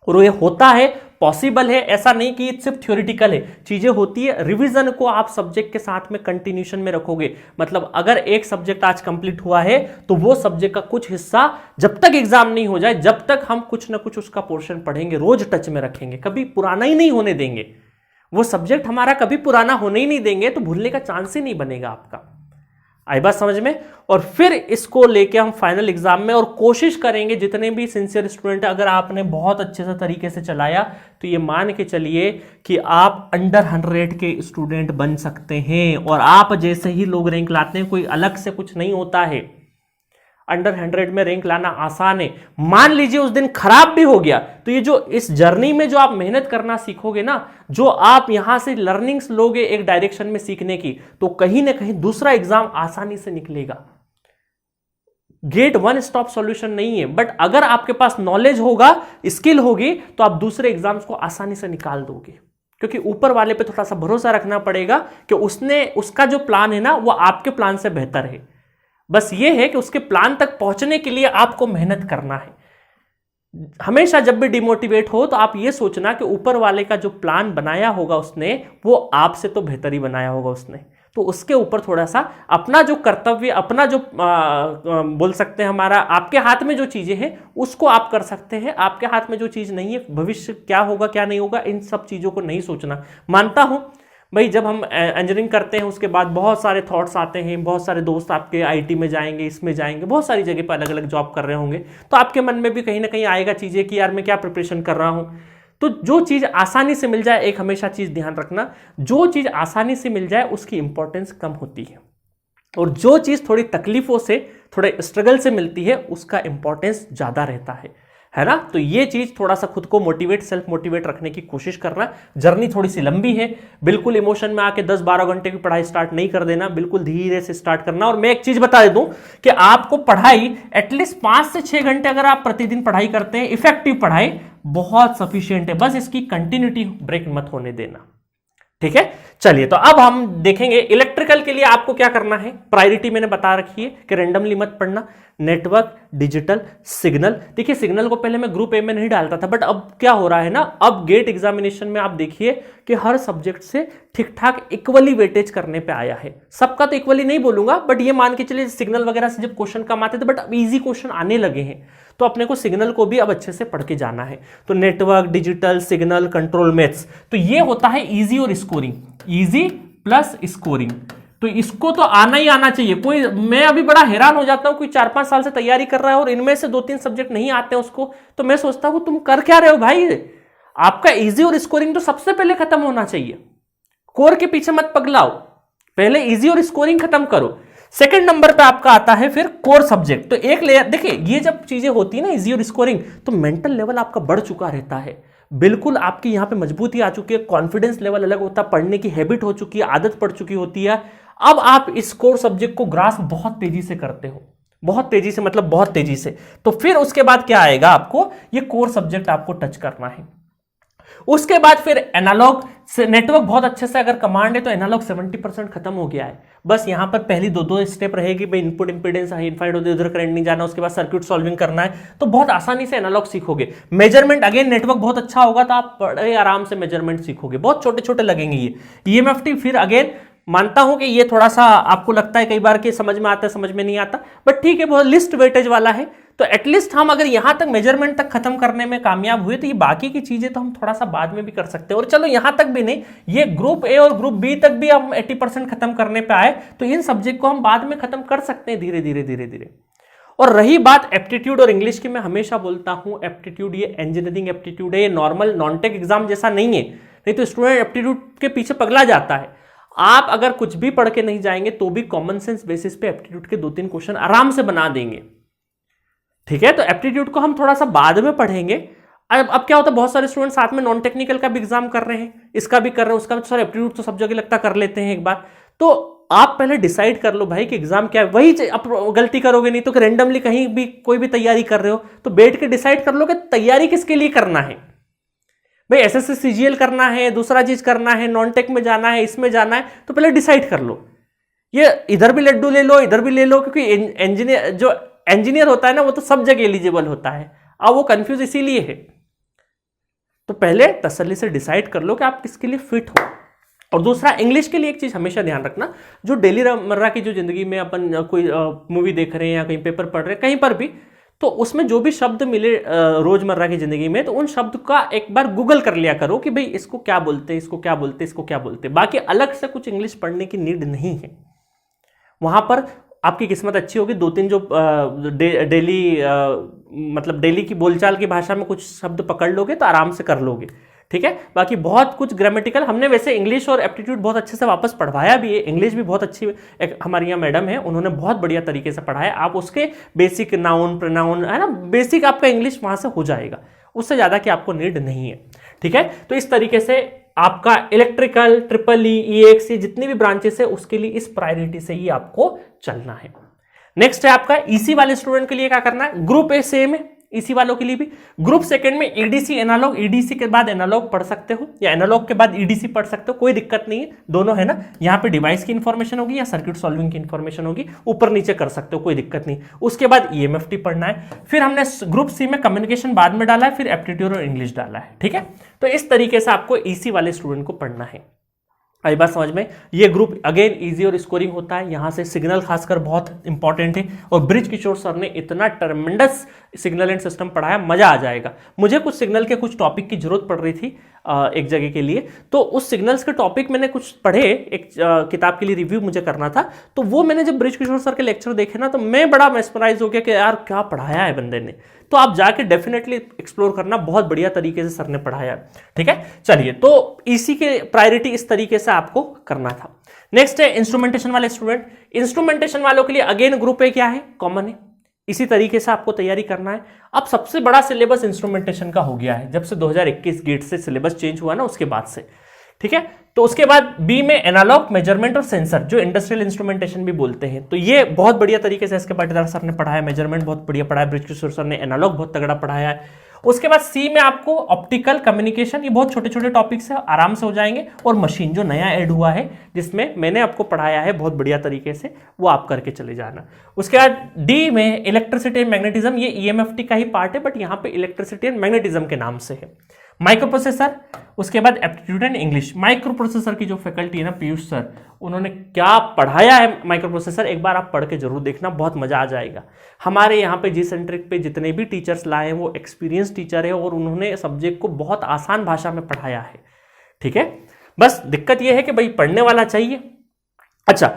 और ये होता है, पॉसिबल है, ऐसा नहीं कि सिर्फ थ्योरेटिकल है, चीजें होती है। रिवीजन को आप सब्जेक्ट के साथ में कंटिन्यूशन में रखोगे, मतलब अगर एक सब्जेक्ट आज कंप्लीट हुआ है तो वो सब्जेक्ट का कुछ हिस्सा जब तक एग्जाम नहीं हो जाए, जब तक हम कुछ ना कुछ उसका पोर्शन पढ़ेंगे, रोज टच में रखेंगे, कभी पुराना ही नहीं होने देंगे। वो सब्जेक्ट हमारा कभी पुराना होने ही नहीं देंगे, तो भूलने का चांस ही नहीं बनेगा आपका। आई बात समझ में। और फिर इसको लेके हम फाइनल एग्जाम में, और कोशिश करेंगे जितने भी सिंसियर स्टूडेंट, अगर आपने बहुत अच्छे से तरीके से चलाया तो ये मान के चलिए कि आप अंडर 100 के स्टूडेंट बन सकते हैं। और आप जैसे ही लोग रैंक लाते हैं, कोई अलग से कुछ नहीं होता है, अंडर 100 में रैंक लाना आसान है। मान लीजिए उस दिन खराब भी हो गया, तो ये जो इस जर्नी में जो आप मेहनत करना सीखोगे ना, जो आप यहां से लर्निंग्स लोगे एक डायरेक्शन में सीखने की, तो कहीं ना कहीं दूसरा एग्जाम आसानी से निकलेगा। गेट वन स्टॉप सॉल्यूशन नहीं है, बट अगर आपके पास नॉलेज होगा, स्किल होगी, तो आप दूसरे एग्जाम्स को आसानी से निकाल दोगे। क्योंकि ऊपर वाले पे थोड़ा सा भरोसा रखना पड़ेगा कि उसका जो प्लान है ना, वो आपके प्लान से बेहतर है। बस ये है कि उसके प्लान तक पहुंचने के लिए आपको मेहनत करना है। हमेशा जब भी डिमोटिवेट हो तो आप ये सोचना कि ऊपर वाले का जो प्लान बनाया होगा उसने, वो आपसे तो बेहतर ही बनाया होगा उसने, तो उसके ऊपर थोड़ा सा अपना जो कर्तव्य, अपना जो बोल सकते हैं हमारा, आपके हाथ में जो चीजें हैं उसको आप कर सकते हैं। आपके हाथ में जो चीज नहीं है, भविष्य क्या होगा क्या नहीं होगा, इन सब चीजों को नहीं सोचना। मानता हूं भाई, जब हम इंजीनियरिंग करते हैं उसके बाद बहुत सारे थॉट्स आते हैं, बहुत सारे दोस्त आपके आईटी में जाएंगे, इसमें जाएंगे, बहुत सारी जगह पर अलग अलग जॉब कर रहे होंगे, तो आपके मन में भी कहीं ना कहीं आएगा चीजें कि यार मैं क्या प्रिपरेशन कर रहा हूं। तो जो चीज आसानी से मिल जाए, एक हमेशा चीज ध्यान रखना, जो चीज आसानी से मिल जाए उसकी इंपॉर्टेंस कम होती है, और जो चीज थोड़ी तकलीफों से, थोड़े स्ट्रगल से मिलती है उसका इंपॉर्टेंस ज्यादा रहता है ना। तो ये चीज थोड़ा सा खुद को मोटिवेट, सेल्फ मोटिवेट रखने की कोशिश करना। जर्नी थोड़ी सी लंबी है, बिल्कुल इमोशन में आके 10-12 घंटे की पढ़ाई स्टार्ट नहीं कर देना, बिल्कुल धीरे से स्टार्ट करना। और मैं एक चीज बता दूं कि आपको पढ़ाई एटलीस्ट 5 से 6 घंटे अगर आप प्रतिदिन पढ़ाई करते हैं, इफेक्टिव पढ़ाई, बहुत सफिशियंट है। बस इसकी कंटिन्यूटी ब्रेक मत होने देना, ठीक है। चलिए, तो अब हम देखेंगे इलेक्ट्रिकल के लिए आपको क्या करना है। प्रायोरिटी मैंने बता रखी है कि रैंडमली मत पढ़ना, नेटवर्क, डिजिटल, सिग्नल। देखिए सिग्नल को पहले मैं ग्रुप ए में नहीं डालता था, बट अब क्या हो रहा है ना, अब गेट एग्जामिनेशन में आप देखिए कि हर सब्जेक्ट से ठीक ठाक इक्वली वेटेज करने पे आया है। सबका तो इक्वली नहीं बोलूंगा, बट ये मान के चलिए सिग्नल वगैरह से जब क्वेश्चन कम आते थे, बट अब इजी क्वेश्चन आने लगे हैं, तो अपने को सिग्नल को भी अब अच्छे से पढ़ के जाना है। तो network, digital, signal, control, maths, तो ये होता है इजी और स्कोरिंग, इजी प्लस स्कोरिंग। तो इसको तो आना ही आना चाहिए। कोई, मैं अभी बड़ा हैरान हो जाता हूं, कोई 4-5 साल से तैयारी कर रहा है और इनमें से 2-3 सब्जेक्ट नहीं आते हैं उसको, तो मैं सोचता हूं तुम कर क्या रहे हो भाई। आपका इजी और स्कोरिंग तो सबसे पहले खत्म होना चाहिए, कोर के पीछे मत पगलाओ, पहले इजी और स्कोरिंग खत्म करो। सेकंड नंबर पे आपका आता है फिर कोर सब्जेक्ट। तो एक लेयर, देखिए ये जब चीजें होती है ना इजी और स्कोरिंग, तो मेंटल लेवल आपका बढ़ चुका रहता है, बिल्कुल आपकी यहां पे मजबूती आ चुकी है, कॉन्फिडेंस लेवल अलग होता है, पढ़ने की हैबिट हो चुकी है, आदत पड़ चुकी होती है। अब आप इस कोर सब्जेक्ट को ग्रास्प बहुत तेजी से करते हो, बहुत तेजी से, मतलब बहुत तेजी से। तो फिर उसके बाद क्या आएगा, आपको ये कोर सब्जेक्ट आपको टच करना है। उसके बाद फिर एनालॉग से नेटवर्क बहुत अच्छे से अगर कमांड है तो एनालॉग 70% खत्म हो गया है। बस यहां पर पहली दो स्टेप रहेगी, भाई इनपुट इंपीडेंस हाइड होते उधर करंट नहीं जाना, उसके बाद सर्किट सॉल्विंग करना है, तो बहुत आसानी से एनालॉग सीखोगे। मेजरमेंट अगेन नेटवर्क बहुत अच्छा होगा तो आप बड़े आराम से मेजरमेंट सीखोगे, बहुत छोटे छोटे लगेंगे ये। ईएमएफटी फिर अगेन मानता हूं कि ये थोड़ा सा आपको लगता है कई बार कि समझ में आता है, समझ में नहीं आता, बट ठीक है, बहुत लिस्ट वेटेज वाला है। तो एटलीस्ट हम अगर यहां तक मेजरमेंट तक खत्म करने में कामयाब हुए तो ये बाकी की चीजें तो हम थोड़ा सा बाद में भी कर सकते हैं। और चलो यहां तक भी नहीं, ये ग्रुप ए और ग्रुप बी तक भी हम 80% खत्म करने पे आए, तो इन सब्जेक्ट को हम बाद में खत्म कर सकते हैं धीरे धीरे धीरे धीरे। और रही बात एप्टीट्यूड और इंग्लिश की, मैं हमेशा बोलता हूं एप्टीट्यूड ये इंजीनियरिंग एप्टीट्यूड है, ये नॉर्मल नॉन टेक एग्जाम जैसा नहीं है, नहीं तो स्टूडेंट एप्टीट्यूड के पीछे पगला जाता है। आप अगर कुछ भी पढ़ के नहीं जाएंगे तो भी कॉमन सेंस बेसिस पे एप्टीट्यूड के 2-3 क्वेश्चन आराम से बना देंगे, ठीक है। तो एप्टीट्यूड को हम थोड़ा सा बाद में पढ़ेंगे। अब क्या होता है, बहुत सारे स्टूडेंट साथ में नॉन टेक्निकल का भी एग्जाम कर रहे हैं, इसका भी कर रहे हैं, उसका भी, सर एप्टीट्यूड तो सब जगह लगता कर लेते हैं एक बार। तो आप पहले डिसाइड कर लो भाई कि एग्जाम क्या है, वही आप गलती करोगे नहीं तो रैंडमली कहीं भी कोई भी तैयारी कर रहे हो तो बैठ के डिसाइड कर लो कि तैयारी किसके लिए करना है। भाई एसएससी सीजीएल करना है, दूसरा चीज करना है, नॉन टेक में जाना है, इसमें जाना है, तो पहले डिसाइड कर लो। ये इधर भी लड्डू ले लो, इधर भी ले लो, क्योंकि इंजीनियर जो इंजीनियर होता है ना वो तो सब जगह एलिजिबल होता है, अब वो कंफ्यूज इसीलिए है। तो पहले तसल्ली से डिसाइड कर लो कि आप किसके लिए फिट हो। और दूसरा, इंग्लिश के लिए एक चीज हमेशा ध्यान रखना, जो डेली मर्रा की जो जिंदगी में अपन कोई मूवी देख रहे हैं या कहीं पेपर पढ़ रहे हैं कहीं पर भी, तो उसमें जो भी शब्द मिले रोजमर्रा की जिंदगी में, तो उन शब्द का एक बार गूगल कर लिया करो कि भाई इसको क्या बोलते हैं, इसको क्या बोलते हैं, इसको क्या बोलते हैं। बाकी अलग से कुछ इंग्लिश पढ़ने की नीड नहीं है। वहां पर आपकी किस्मत अच्छी होगी, 2-3 जो डेली मतलब डेली की बोलचाल की भाषा में कुछ शब्द पकड़ लोगे तो आराम से कर लोगे, ठीक है। बाकी बहुत कुछ ग्रामेटिकल हमने वैसे इंग्लिश और एप्टीट्यूड बहुत अच्छे से वापस पढ़वाया भी है। इंग्लिश भी बहुत अच्छी, एक हमारी यहाँ मैडम है, उन्होंने बहुत बढ़िया तरीके से पढ़ाया। आप उसके बेसिक नाउन प्रोनाउन है ना, बेसिक आपका इंग्लिश वहां से हो जाएगा, उससे ज्यादा की आपको नीड नहीं है, ठीक है। तो इस तरीके से आपका इलेक्ट्रिकल, ट्रिपल ई, ईएक्सी जितनी भी ब्रांचेस है उसके लिए इस प्रायोरिटी से ही आपको चलना है। नेक्स्ट है आपका ईसी वाले स्टूडेंट के लिए क्या करना है। ग्रुप ए सेम है इसी वालों के लिए भी। ग्रुप सेकंड में ईडीसी एनालॉग, ईडीसी के बाद एनालॉग पढ़ सकते हो या एनालॉग के बाद ईडीसी पढ़ सकते हो, कोई दिक्कत नहीं है, दोनों है ना। यहाँ पे डिवाइस की इंफॉर्मेशन होगी या सर्किट सॉल्विंग की इंफॉर्मेशन होगी, ऊपर नीचे कर सकते हो, कोई दिक्कत नहीं। उसके बाद ईएमएफटी पढ़ना है। फिर हमने ग्रुप सी में कम्युनिकेशन बाद में डाला है, फिर एप्टीट्यूड और इंग्लिश डाला है, ठीक है। तो इस तरीके से आपको ईसी वाले स्टूडेंट को पढ़ना है। आई बात समझ में। ये ग्रुप अगेन इजी और स्कोरिंग होता है, यहां से सिग्नल खासकर बहुत इंपॉर्टेंट है। और ब्रिज किशोर सर ने इतना ट्रमेंडस सिग्नल एंड सिस्टम पढ़ाया, मजा आ जाएगा। मुझे कुछ सिग्नल के कुछ टॉपिक की जरूरत पड़ रही थी एक जगह के लिए, तो उस सिग्नल्स के टॉपिक मैंने कुछ पढ़े, एक किताब के लिए रिव्यू मुझे करना था, तो वो मैंने जब ब्रिज किशोर सर के लेक्चर देखे ना तो मैं बड़ा मेस्मराइज हो गया कि यार क्या पढ़ाया है बंदे ने। तो आप जाके डेफिनेटली एक्सप्लोर करना, बहुत बढ़िया तरीके से सर ने पढ़ाया। ठीक है, चलिए, तो इसी के प्रायोरिटी इस तरीके से आपको करना था। नेक्स्ट है इंस्ट्रूमेंटेशन वाले स्टूडेंट। इंस्ट्रूमेंटेशन वालों के लिए अगेन ग्रुप ए क्या है, कॉमन है, इसी तरीके से आपको तैयारी करना है। अब सबसे बड़ा सिलेबस इंस्ट्रूमेंटेशन का हो गया है जब से 2021 गेट से सिलेबस चेंज हुआ ना, उसके बाद से। ठीक है, तो उसके बाद बी में एनालॉग, मेजरमेंट और सेंसर, जो इंडस्ट्रियल इंस्ट्रूमेंटेशन भी बोलते हैं, तो ये बहुत बढ़िया तरीके से इसके पाटीदार सर ने पढ़ाया। मेजरमेंट बहुत बढ़िया पढ़ाया, बृजकिशोर सर ने एनालॉग बहुत तगड़ा पढ़ाया है। उसके बाद सी में आपको ऑप्टिकल, कम्युनिकेशन, ये बहुत छोटे छोटे टॉपिक्स है, आराम से हो जाएंगे। और मशीन जो नया ऐड हुआ है जिसमें मैंने आपको पढ़ाया है बहुत बढ़िया तरीके से, वो आप करके चले जाना। उसके बाद डी में इलेक्ट्रिसिटी एंड मैग्नेटिज्म, ये ईएमएफटी का ही पार्ट है बट यहाँ पे इलेक्ट्रिसिटी एंड मैग्नेटिज्म के नाम से है। माइक्रो प्रोसेसर, उसके बाद aptitude and English. Micro processor की जो फैकल्टी है ना, पीयूष सर, उन्होंने क्या पढ़ाया है माइक्रो प्रोसेसर, एक बार आप पढ़ के जरूर देखना, बहुत मजा आ जाएगा। हमारे यहाँ पे जी सेंट्रिक पे जितने भी टीचर्स लाए हैं वो एक्सपीरियंस टीचर है और उन्होंने सब्जेक्ट को बहुत आसान भाषा में पढ़ाया है। ठीक है, बस दिक्कत ये है कि भाई पढ़ने वाला चाहिए। अच्छा,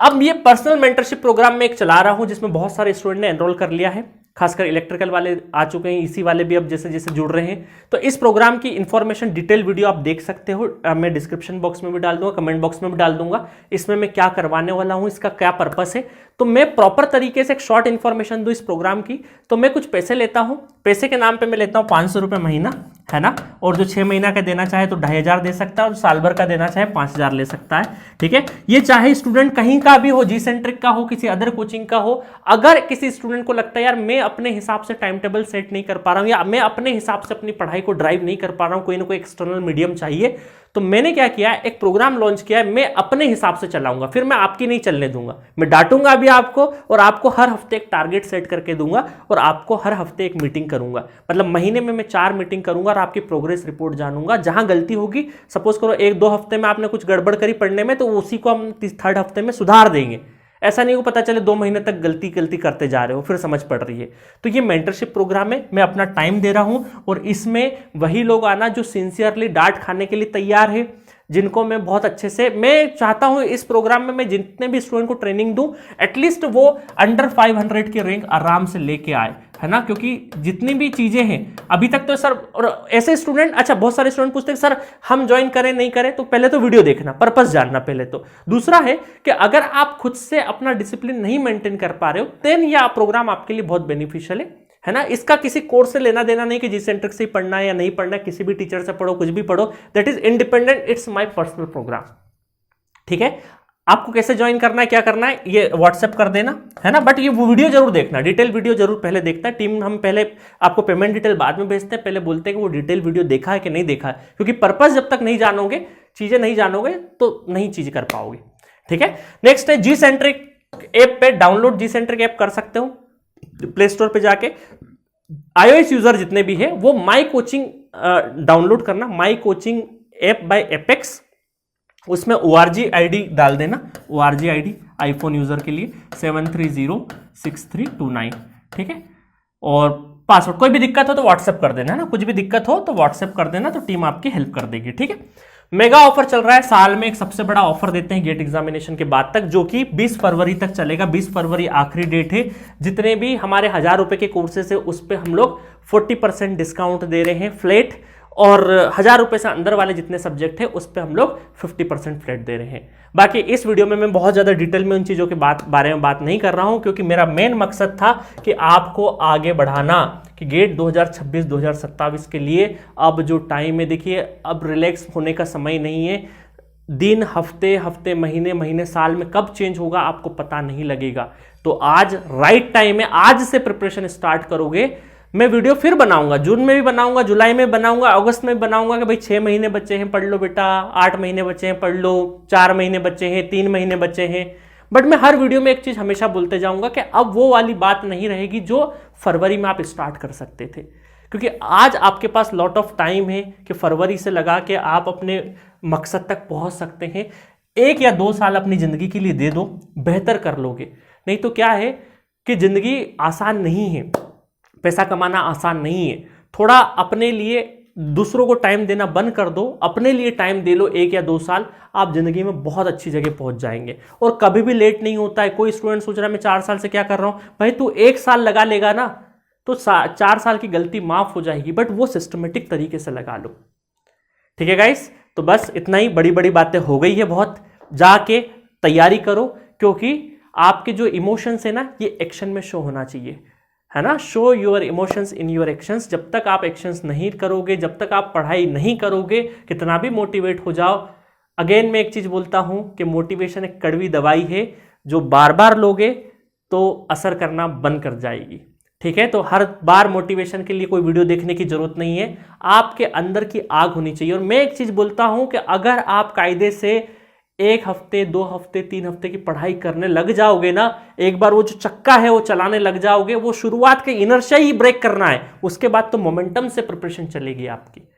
अब ये पर्सनल मेंटरशिप प्रोग्राम में एक चला रहा हूं जिसमें बहुत सारे स्टूडेंट ने एनरोल कर लिया है, खासकर इलेक्ट्रिकल वाले आ चुके हैं, इसी वाले भी अब जैसे जैसे जुड़ रहे हैं। तो इस प्रोग्राम की इंफॉर्मेशन डिटेल वीडियो आप देख सकते हो, मैं डिस्क्रिप्शन बॉक्स में भी डाल दूंगा, कमेंट बॉक्स में भी डाल दूंगा। इसमें मैं क्या करवाने वाला हूं, इसका क्या पर्पस है, तो मैं प्रॉपर तरीके से एक शॉर्ट इन्फॉर्मेशन दूं इस प्रोग्राम की। तो मैं कुछ पैसे लेता हूं, पैसे के नाम पे मैं लेता हूं 500 रुपये महीना, है ना, और जो 6 महीना का देना चाहे तो 2500 दे सकता है, और साल भर का देना चाहे 5000 ले सकता है। ठीक है, ये चाहे स्टूडेंट कहीं का भी हो, जी सेंट्रिक का हो, किसी अदर कोचिंग का हो। अगर किसी स्टूडेंट को लगता है यार मैं अपने हिसाब से टाइम टेबल सेट नहीं कर पा रहा हूं, या मैं अपने हिसाब से अपनी पढ़ाई को ड्राइव नहीं कर पा रहा हूं, कोई ना कोई एक्सटर्नल मीडियम चाहिए, तो मैंने क्या किया है, एक प्रोग्राम लॉन्च किया है, मैं अपने हिसाब से चलाऊंगा, फिर मैं आपकी नहीं चलने दूंगा। मैं डांटूंगा भी आपको, और आपको हर हफ्ते एक टारगेट सेट करके दूंगा, और आपको हर हफ्ते एक मीटिंग करूंगा। मतलब महीने में मैं 4 मीटिंग करूंगा और आपकी प्रोग्रेस रिपोर्ट जानूंगा। जहां गलती होगी, सपोज करो 1-2 हफ्ते में आपने कुछ गड़बड़ करी पढ़ने में, तो उसी को हम 3rd हफ्ते में सुधार देंगे। ऐसा नहीं हो पता चले 2 महीने तक गलती करते जा रहे हो, फिर समझ पड़ रही है। तो ये मेंटरशिप प्रोग्राम है, मैं अपना टाइम दे रहा हूं, और इसमें वही लोग आना जो सिंसियरली डांट खाने के लिए तैयार है, जिनको मैं बहुत अच्छे से, मैं चाहता हूं इस प्रोग्राम में मैं जितने भी स्टूडेंट को ट्रेनिंग दूं, एटलीस्ट वो अंडर 500 की रैंक आराम से लेके आए, है ना, क्योंकि जितनी भी चीजें हैं अभी तक तो सर, और ऐसे स्टूडेंट, अच्छा बहुत सारे स्टूडेंट पूछते हैं सर हम ज्वाइन करें नहीं करें, तो पहले तो वीडियो देखना, पर्पस जानना पहले तो। दूसरा है कि अगर आप खुद से अपना डिसिप्लिन नहीं मेंटेन कर पा रहे हो, देन यह प्रोग्राम आपके लिए बहुत बेनिफिशियल है ना। इसका किसी कोर्स से लेना देना नहीं कि जी सेंट्रिक से ही पढ़ना है या नहीं पढ़ना है, किसी भी टीचर से पढ़ो, कुछ भी पढ़ो, that is independent, it's my personal program. ठीक है, आपको कैसे ज्वाइन करना है, क्या करना है, ये व्हाट्सएप कर देना, है ना। बट ये वीडियो जरूर देखना, डिटेल वीडियो जरूर पहले देखना है। टीम हम पहले आपको पेमेंट डिटेल बाद में भेजते हैं, पहले बोलते हैं कि वो डिटेल वीडियो देखा है कि नहीं देखा है, क्योंकि पर्पस जब तक नहीं जानोगे, चीजें नहीं जानोगे तो नहीं चीज कर पाओगे। ठीक है, नेक्स्ट है जी सेंट्रिक ऐप पे डाउनलोड जी सेंट्रिक ऐप कर सकते हो प्ले स्टोर पे जाके। iOS यूजर जितने भी है वो माई कोचिंग डाउनलोड करना, my coaching app by apex, उसमें ORG ID डाल देना, ORG ID आईफोन यूजर के लिए 7306329। ठीक है, और पासवर्ड, कोई भी दिक्कत हो तो व्हाट्सएप कर देना, है ना, कुछ भी दिक्कत हो तो व्हाट्सएप कर देना, तो टीम आपकी हेल्प कर देगी। ठीक है, मेगा ऑफर चल रहा है, साल में एक सबसे बड़ा ऑफर देते हैं गेट एग्जामिनेशन के बाद तक, जो कि 20 फरवरी तक चलेगा। 20 फरवरी आखिरी डेट है। जितने भी हमारे 1000 रुपए के कोर्सेस है उस पर हम लोग 40% डिस्काउंट दे रहे हैं फ्लैट, और 1000 रुपए से अंदर वाले जितने सब्जेक्ट है उस पर हम लोग 50% फ्लैट दे रहे हैं। बाकी इस वीडियो में मैं बहुत ज्यादा डिटेल में उन चीजों के बारे में बात नहीं कर रहा हूं, क्योंकि मेरा मेन मकसद था कि आपको आगे बढ़ाना, कि गेट 2026-2027 के लिए अब जो टाइम है, देखिए अब रिलैक्स होने का समय नहीं है। दिन, हफ्ते, महीने, साल में कब चेंज होगा आपको पता नहीं लगेगा। तो आज राइट टाइम है, आज से प्रिपरेशन स्टार्ट करोगे। मैं वीडियो फिर बनाऊंगा, जून में भी बनाऊंगा, जुलाई में बनाऊंगा, अगस्त में बनाऊंगा कि भाई 6 महीने बचे हैं पढ़ लो बेटा, 8 महीने बचे हैं पढ़ लो, 4 महीने बचे हैं, 3 महीने बचे हैं। बट मैं हर वीडियो में एक चीज हमेशा बोलते जाऊंगा कि अब वो वाली बात नहीं रहेगी जो फरवरी में आप स्टार्ट कर सकते थे, क्योंकि आज आपके पास लॉट ऑफ टाइम है कि फरवरी से लगा के आप अपने मकसद तक पहुंच सकते हैं। 1 या 2 साल अपनी जिंदगी के लिए दे दो, बेहतर कर लोगे। नहीं तो क्या है कि जिंदगी आसान नहीं है, पैसा कमाना आसान नहीं है। थोड़ा अपने लिए, दूसरों को टाइम देना बंद कर दो, अपने लिए टाइम दे लो 1 या 2 साल, आप जिंदगी में बहुत अच्छी जगह पहुंच जाएंगे। और कभी भी लेट नहीं होता है। कोई स्टूडेंट सोच रहा है मैं 4 साल से क्या कर रहा हूं, भाई तू 1 साल लगा लेगा ना, तो 4 साल की गलती माफ हो जाएगी, बट वो सिस्टमेटिक तरीके से लगा लो। ठीक है गाइस, तो बस इतना ही, बड़ी बड़ी बातें हो गई है बहुत, जाके तैयारी करो, क्योंकि आपके जो इमोशंस है ना, ये एक्शन में शो होना चाहिए, है ना। Show your emotions in your actions. जब तक आप एक्शंस नहीं करोगे, जब तक आप पढ़ाई नहीं करोगे, कितना भी मोटिवेट हो जाओ, अगेन मैं एक चीज बोलता हूं कि मोटिवेशन एक कड़वी दवाई है, जो बार बार लोगे तो असर करना बंद कर जाएगी। ठीक है, तो हर बार मोटिवेशन के लिए कोई वीडियो देखने की जरूरत नहीं है, आपके अंदर की आग होनी चाहिए। और मैं एक चीज बोलता हूं कि अगर आप कायदे से 1 हफ्ते 2 हफ्ते 3 हफ्ते की पढ़ाई करने लग जाओगे ना, एक बार वो जो चक्का है वो चलाने लग जाओगे, वो शुरुआत के इनर्शिया ही ब्रेक करना है, उसके बाद तो मोमेंटम से प्रिपरेशन चलेगी आपकी।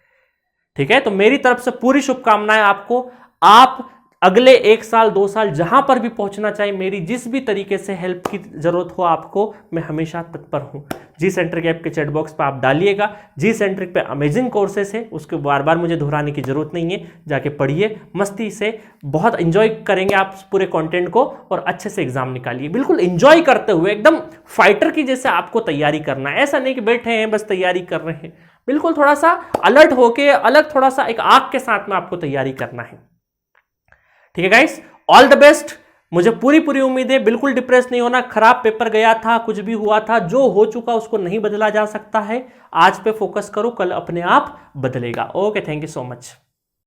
ठीक है, तो मेरी तरफ से पूरी शुभकामनाएं आपको। आप अगले 1 साल 2 साल जहां पर भी पहुंचना चाहिए, मेरी जिस भी तरीके से हेल्प की जरूरत हो आपको, मैं हमेशा तत्पर हूं। जी सेंट्रिक ऐप के चैट बॉक्स पर आप डालिएगा, जी सेंट्रिक पे अमेजिंग कोर्सेस है, उसको बार बार मुझे दोहराने की जरूरत नहीं है, जाके पढ़िए मस्ती से, बहुत इंजॉय करेंगे आप पूरे कंटेंट को, और अच्छे से एग्जाम निकालिए, बिल्कुल इंजॉय करते हुए, एकदम फाइटर की जैसे आपको तैयारी करना है। ऐसा नहीं कि बैठे हैं बस तैयारी कर रहे हैं, बिल्कुल थोड़ा सा अलर्ट होके, अलग थोड़ा सा एक आग के साथ में आपको तैयारी करना है। ठीक है गाइस, ऑल द बेस्ट। मुझे पूरी उम्मीद है, बिल्कुल डिप्रेस नहीं होना। खराब पेपर गया था, कुछ भी हुआ था, जो हो चुका उसको नहीं बदला जा सकता है। आज पे फोकस करो, कल अपने आप बदलेगा। Okay, thank you so much.